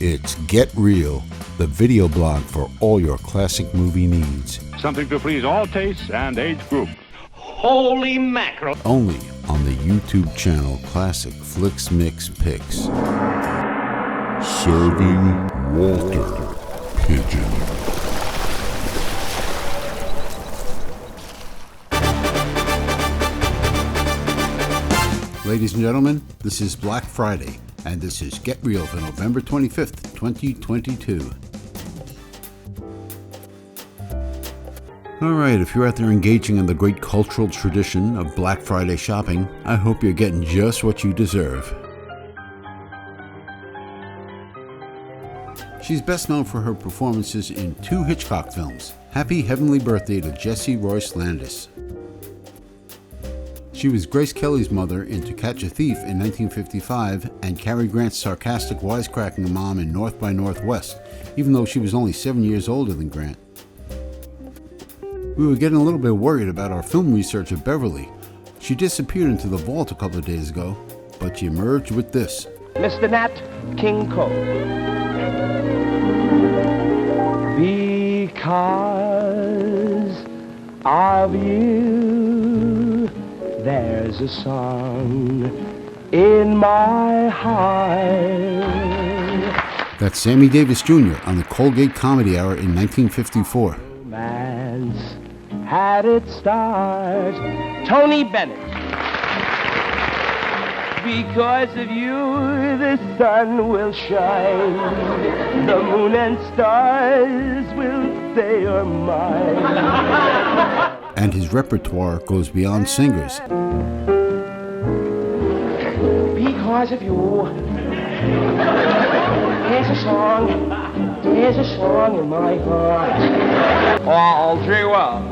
It's GetReel, the video blog for all your classic movie needs. Something to please all tastes and age groups. Holy mackerel! Only on the YouTube channel Classic Flicks Mix Picks. Serving Walter Pigeon. Ladies and gentlemen, this is Black Friday, and this is GetReel for November 25th, 2022. Alright, if you're out there engaging in the great cultural tradition of Black Friday shopping, I hope you're getting just what you deserve. She's best known for her performances in two Hitchcock films, Happy Heavenly Birthday to Jessie Royce Landis. She was Grace Kelly's mother in To Catch a Thief in 1955 and Cary Grant's sarcastic, wisecracking mom in North by Northwest, even though she was only 7 years older than Grant. We were getting a little bit worried about our film researcher Beverly. She disappeared into the vault a couple of days ago, but she emerged with this. Mr. Nat King Cole. Because of you, there's a song in my heart. That's Sammy Davis Jr. on the Colgate Comedy Hour in 1954. Romance had its start. Tony Bennett. Because of you, the sun will shine. The moon and stars will say you're mine. And his repertoire goes beyond singers. Because of you, there's a song in my heart. All too well.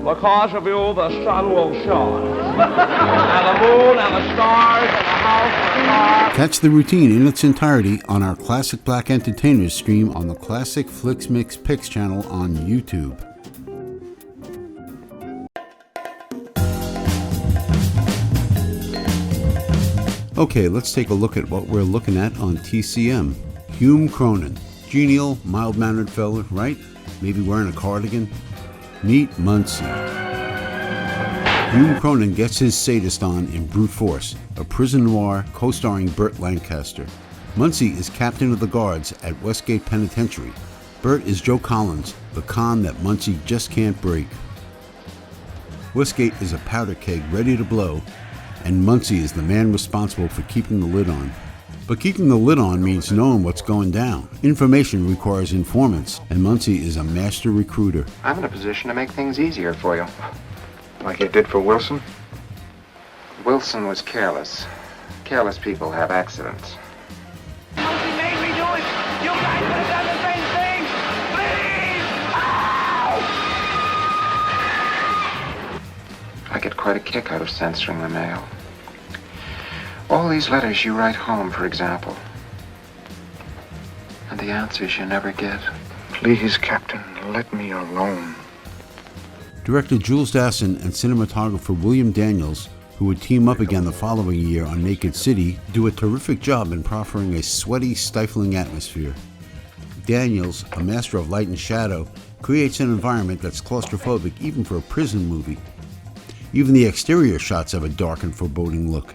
Because of you, the sun will shine. And the moon and the stars and the house and the car. Catch the routine in its entirety on our Classic Black Entertainers stream on the Classic Flicks Mix Picks channel on YouTube. Okay, let's take a look at what we're looking at on TCM. Hume Cronyn. Genial, mild-mannered fella, right? Maybe wearing a cardigan? Meet Muncie. Hume Cronyn gets his sadist on in Brute Force, a prison noir co-starring Burt Lancaster. Muncie is captain of the guards at Westgate Penitentiary. Burt is Joe Collins, the con that Muncie just can't break. Westgate is a powder keg ready to blow, and Muncie is the man responsible for keeping the lid on. But keeping the lid on means knowing what's going down. Information requires informants, and Muncie is a master recruiter. I'm in a position to make things easier for you. Like you did for Wilson? Wilson was careless. Careless people have accidents. Muncie made me do it! You guys could have done the same thing! Please! Ow! I get quite a kick out of censoring the mail. All these letters you write home, for example. And the answers you never get. Please, Captain, let me alone. Director Jules Dassin and cinematographer William Daniels, who would team up again the following year on Naked City, do a terrific job in proffering a sweaty, stifling atmosphere. Daniels, a master of light and shadow, creates an environment that's claustrophobic even for a prison movie. Even the exterior shots have a dark and foreboding look.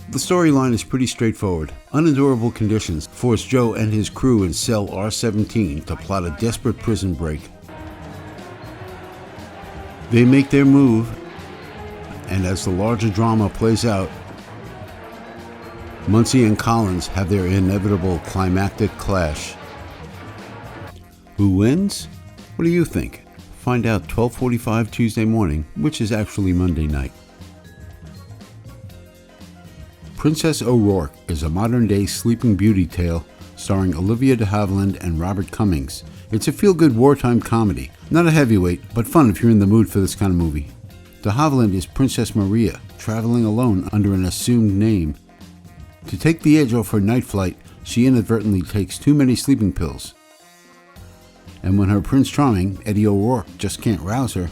The storyline is pretty straightforward. Unendurable conditions force Joe and his crew in cell R-17 to plot a desperate prison break. They make their move, and as the larger drama plays out, Muncie and Collins have their inevitable climactic clash. Who wins? What do you think? Find out 12:45 Tuesday morning, which is actually Monday night. Princess O'Rourke is a modern-day Sleeping Beauty tale starring Olivia de Havilland and Robert Cummings. It's a feel-good wartime comedy, not a heavyweight, but fun if you're in the mood for this kind of movie. De Havilland is Princess Maria, traveling alone under an assumed name. To take the edge off her night flight, she inadvertently takes too many sleeping pills. And when her Prince Charming, Eddie O'Rourke, just can't rouse her,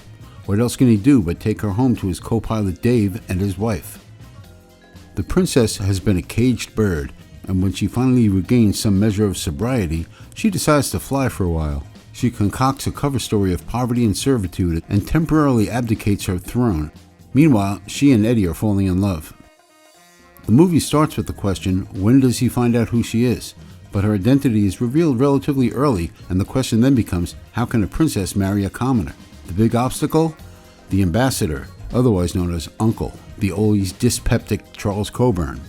What else can he do but take her home to his co-pilot Dave and his wife? The princess has been a caged bird, and when she finally regains some measure of sobriety, she decides to fly for a while. She concocts a cover story of poverty and servitude and temporarily abdicates her throne. Meanwhile, she and Eddie are falling in love. The movie starts with the question, when does he find out who she is? But her identity is revealed relatively early, and the question then becomes, how can a princess marry a commoner? The big obstacle? The ambassador, otherwise known as Uncle, the always dyspeptic Charles Coburn.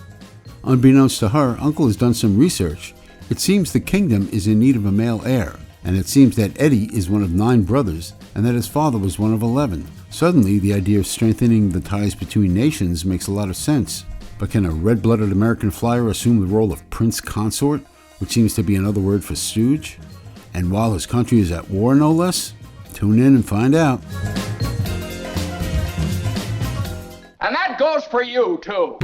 Unbeknownst to her, Uncle has done some research. It seems the kingdom is in need of a male heir, and it seems that Eddie is one of 9 brothers, and that his father was one of 11. Suddenly, the idea of strengthening the ties between nations makes a lot of sense. But can a red-blooded American flyer assume the role of prince consort, which seems to be another word for stooge? And while his country is at war, no less? Tune in and find out. And that goes for you, too.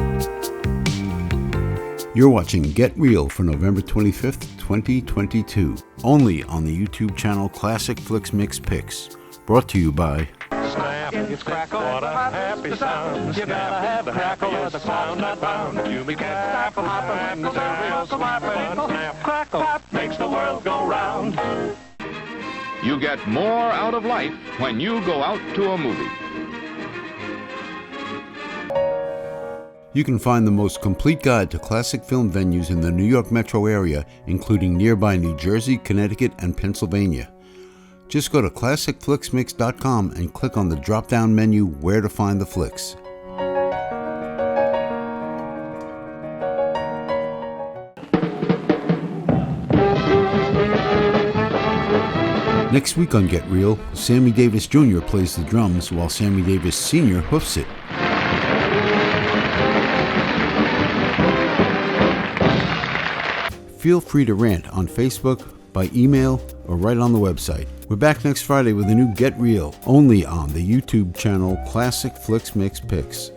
You're watching Get Real for November 25th, 2022. Only on the YouTube channel Classic Flicks Mix Picks. Brought to you by... Snap, it's crackle, what a happy sound. You gotta have the crackle or the sound not bound. You be crackle, and the real snap, crackle, makes the world go round. You get more out of life when you go out to a movie. You can find the most complete guide to classic film venues in the New York metro area, including nearby New Jersey, Connecticut, and Pennsylvania. Just go to ClassicFlixMix.com and click on the drop-down menu Where to Find the Flicks. Next week on Get Real, Sammy Davis Jr. plays the drums while Sammy Davis Sr. hoofs it. Feel free to rant on Facebook, by email, or right on the website. We're back next Friday with a new Get Real, only on the YouTube channel Classic Flicks Mix Picks.